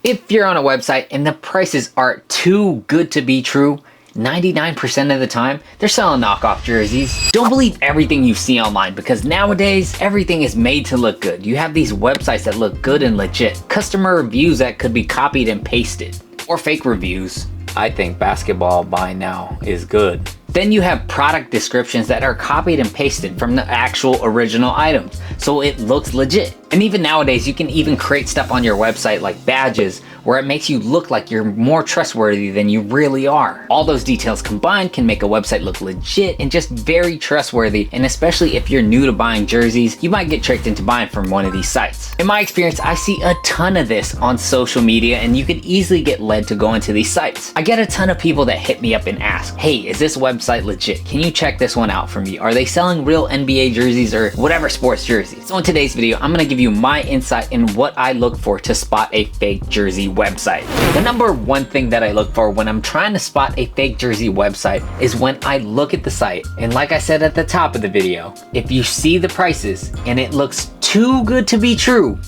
If you're on a website and the prices are too good to be true, 99% of the time, they're selling knockoff jerseys. Don't believe everything you see online because nowadays, everything is made to look good. You have these websites that look good and legit. Customer reviews that could be copied and pasted. Or fake reviews. I think basketball by now is good. Then you have product descriptions that are copied and pasted from the actual original items, so it looks legit. And even nowadays, you can even create stuff on your website like badges, where it makes you look like you're more trustworthy than you really are. All those details combined can make a website look legit and just very trustworthy, and especially if you're new to buying jerseys, you might get tricked into buying from one of these sites. In my experience, I see a ton of this on social media, and you could easily get led to go into these sites. I get a ton of people that hit me up and ask, hey, is this website legit? Can you check this one out for me? Are they selling real NBA jerseys or whatever sports jerseys? So in today's video, I'm gonna give you my insight in what I look for to spot a fake jersey website. The number one thing that I look for when I'm trying to spot a fake jersey website is when I look at the site. And like I said at the top of the video, if you see the prices and it looks too good to be true,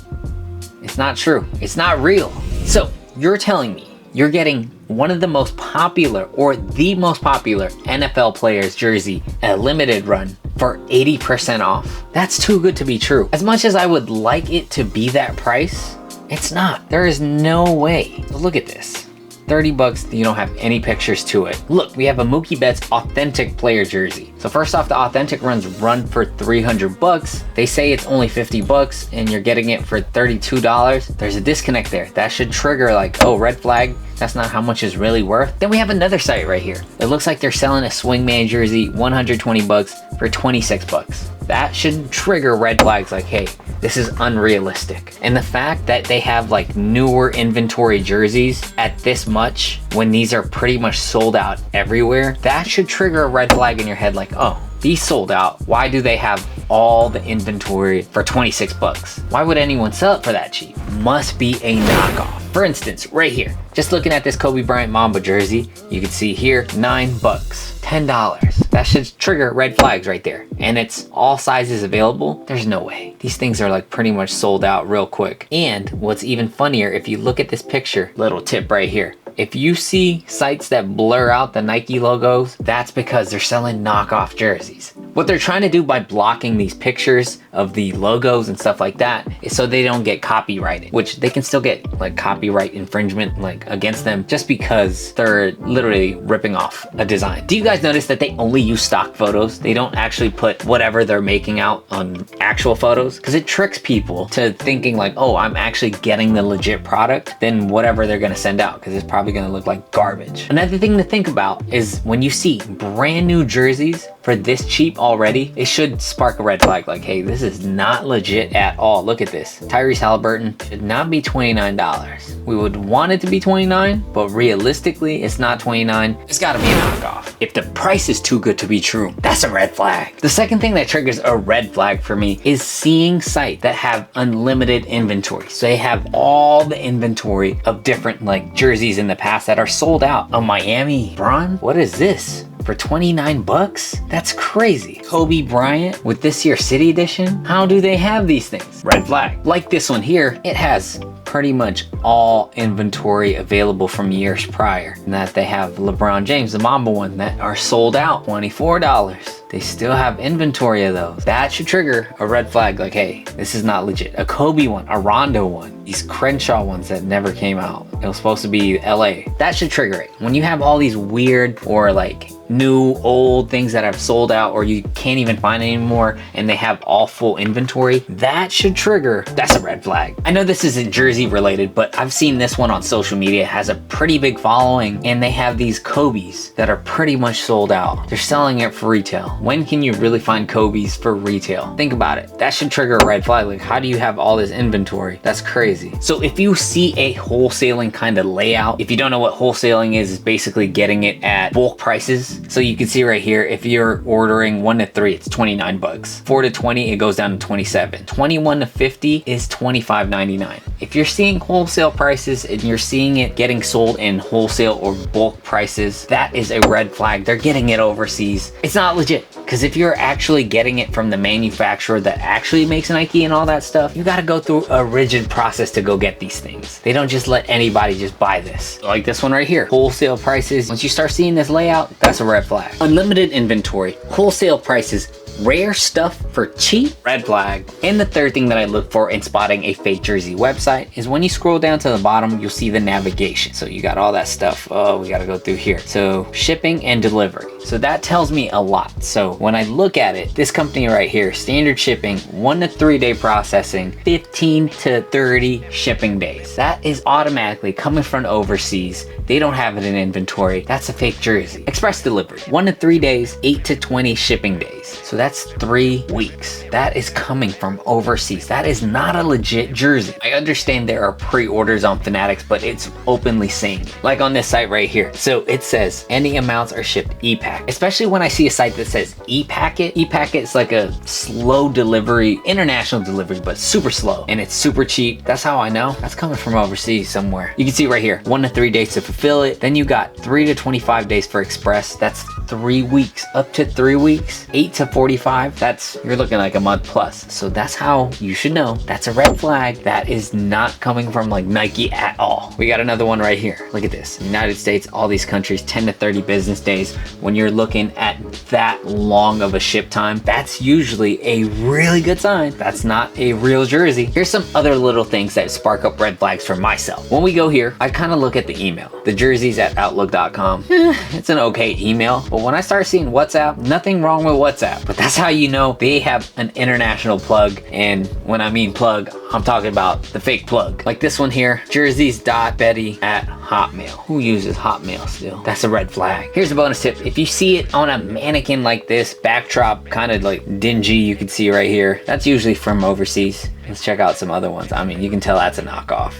it's not true. It's not real. So you're telling me you're getting one of the most popular or the most popular NFL player's jersey, a limited run, for 80% off? That's too good to be true. As much as I would like it to be that price, it's not. There is no way. So look at this. 30 bucks, you don't have any pictures to it. Look, we have a Mookie Betts authentic player jersey. So first off, the authentic runs run for 300 bucks. They say it's only 50 bucks and you're getting it for $32. There's a disconnect there. That should trigger like, oh, red flag. That's not how much it's really worth. Then we have another site right here. It looks like they're selling a Swingman jersey, 120 bucks for 26 bucks. That should trigger red flags like, hey, this is unrealistic. And the fact that they have like newer inventory jerseys at this much when these are pretty much sold out everywhere, that should trigger a red flag in your head like, oh, these sold out. Why do they have all the inventory for 26 bucks? Why would anyone sell it for that cheap? Must be a knockoff. For instance, right here, just looking at this Kobe Bryant Mamba jersey, you can see here, 9 bucks, $10. That should trigger red flags right there. And it's all sizes available. There's no way. These things are like pretty much sold out real quick. And what's even funnier, if you look at this picture, little tip right here, if you see sites that blur out the Nike logos, that's because they're selling knockoff jerseys. What they're trying to do by blocking these pictures of the logos and stuff like that is so they don't get copyrighted, which they can still get like copyright infringement like against them just because they're literally ripping off a design. Do you guys notice that they only use stock photos? They don't actually put whatever they're making out on actual photos because it tricks people to thinking like, oh, I'm actually getting the legit product than whatever they're gonna send out because it's probably gonna look like garbage. Another thing to think about is when you see brand new jerseys for this cheap already, it should spark a red flag like, hey, this is not legit at all. Look at this. Tyrese Halliburton should not be $29. We would want it to be $29, but realistically, it's not $29. It's gotta be a knockoff. If the price is too good to be true, that's a red flag. The second thing that triggers a red flag for me is seeing sites that have unlimited inventory. So they have all the inventory of different like jerseys in the past that are sold out. A Miami Bron? What is this? For 29 bucks? That's crazy. Kobe Bryant with this year's City Edition? How do they have these things? Red flag. Like this one here, it has pretty much all inventory available from years prior. And that they have LeBron James, the Mamba one, that are sold out, $24. They still have inventory of those. That should trigger a red flag like, hey, this is not legit. A Kobe one, a Rondo one, these Crenshaw ones that never came out. It was supposed to be LA. That should trigger it. When you have all these weird or like new old things that have sold out or you can't even find anymore and they have all full inventory, that should trigger, that's a red flag. I know this isn't jersey related, but I've seen this one on social media. It has a pretty big following and they have these Kobe's that are pretty much sold out. They're selling it for retail. When can you really find Kobe's for retail? Think about it. That should trigger a red flag. Like, how do you have all this inventory? That's crazy. So if you see a wholesaling kind of layout, if you don't know what wholesaling is basically getting it at bulk prices. So you can see right here, if you're ordering 1 to 3, it's 29 bucks. 4 to 20, it goes down to 27. 21 to 50 is $25.99. If you're seeing wholesale prices and you're seeing it getting sold in wholesale or bulk prices, that is a red flag. They're getting it overseas. It's not legit. Because if you're actually getting it from the manufacturer that actually makes Nike and all that stuff, you gotta go through a rigid process to go get these things. They don't just let anybody just buy this. Like this one right here, wholesale prices. Once you start seeing this layout, that's a red flag. Unlimited inventory, wholesale prices, rare stuff for cheap, red flag. And the third thing that I look for in spotting a fake jersey website is when you scroll down to the bottom, you'll see the navigation. So you got all that stuff. Oh, we gotta go through here. So shipping and delivery. So that tells me a lot. So when I look at it, this company right here, standard shipping, 1 to 3 day processing, 15 to 30 shipping days. That is automatically coming from overseas. They don't have it in inventory. That's a fake jersey. Express delivery, 1 to 3 days, 8 to 20 shipping days. So that's 3 weeks. That is coming from overseas. That is not a legit jersey. I understand there are pre-orders on Fanatics, but it's openly saying it. Like on this site right here. So it says any amounts are shipped e-pack. Especially when I see a site that says e-packet. E-packet is like a slow delivery, international delivery, but super slow. And it's super cheap. That's how I know. That's coming from overseas somewhere. You can see right here, 1 to 3 days to fulfill it. Then you got 3 to 25 days for express. That's 3 weeks, up to 3 weeks. 8 to 45, you're looking like a month plus. So that's how you should know. That's a red flag. That is not coming from like Nike at all. We got another one right here. Look at this. United States, all these countries, 10 to 30 business days. When you're looking at that long of a ship time, that's usually a really good sign. That's not a real jersey. Here's some other little things that spark up red flags for myself. When we go here, I kind of look at the email. The jerseys at outlook.com. It's an okay email, but when I start seeing WhatsApp, nothing wrong with WhatsApp, but that's how you know they have an international plug. And when I mean plug, I'm talking about the fake plug. Like this one here, jerseys.betty@hotmail. Who uses Hotmail still? That's a red flag. Here's a bonus tip. If you see it on a mannequin like this, backdrop kind of like dingy, you can see right here, that's usually from overseas. Let's check out some other ones. I mean, you can tell that's a knockoff.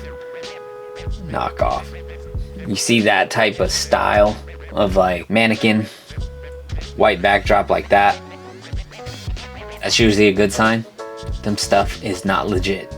Knockoff. You see that type of style of like mannequin, white backdrop like that. That's usually a good sign. Them stuff is not legit.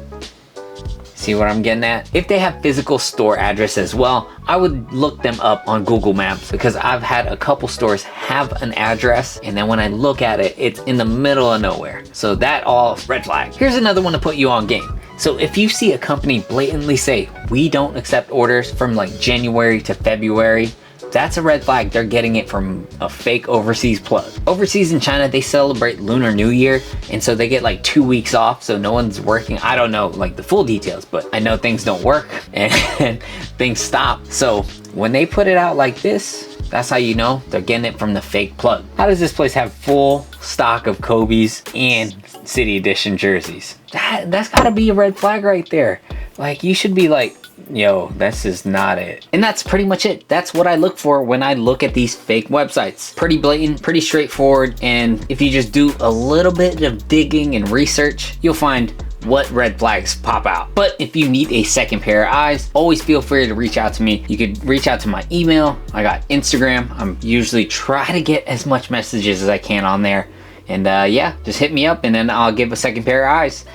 See what I'm getting at? If they have physical store address as well, I would look them up on Google Maps, because I've had a couple stores have an address, and then when I look at it, it's in the middle of nowhere. So that all red flag. Here's another one to put you on game. So if you see a company blatantly say, we don't accept orders from like January to February, that's a red flag. They're getting it from a fake overseas plug. Overseas in China, they celebrate Lunar New Year, and so they get like 2 weeks off, so no one's working. I don't know like the full details, but I know things don't work and things stop. So when they put it out like this, that's how you know they're getting it from the fake plug. How does this place have full stock of Kobe's and City Edition jerseys? That's gotta be a red flag right there. Like, you should be like, yo, this is not it. And that's pretty much it. That's what I look for when I look at these fake websites. Pretty blatant, pretty straightforward, and if you just do a little bit of digging and research, you'll find what red flags pop out. But if you need a second pair of eyes, always feel free to reach out to me. You could reach out to my email. I got Instagram. I'm usually try to get as much messages as I can on there. And yeah, just hit me up and then I'll give a second pair of eyes.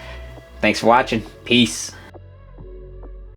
Thanks for watching. Peace.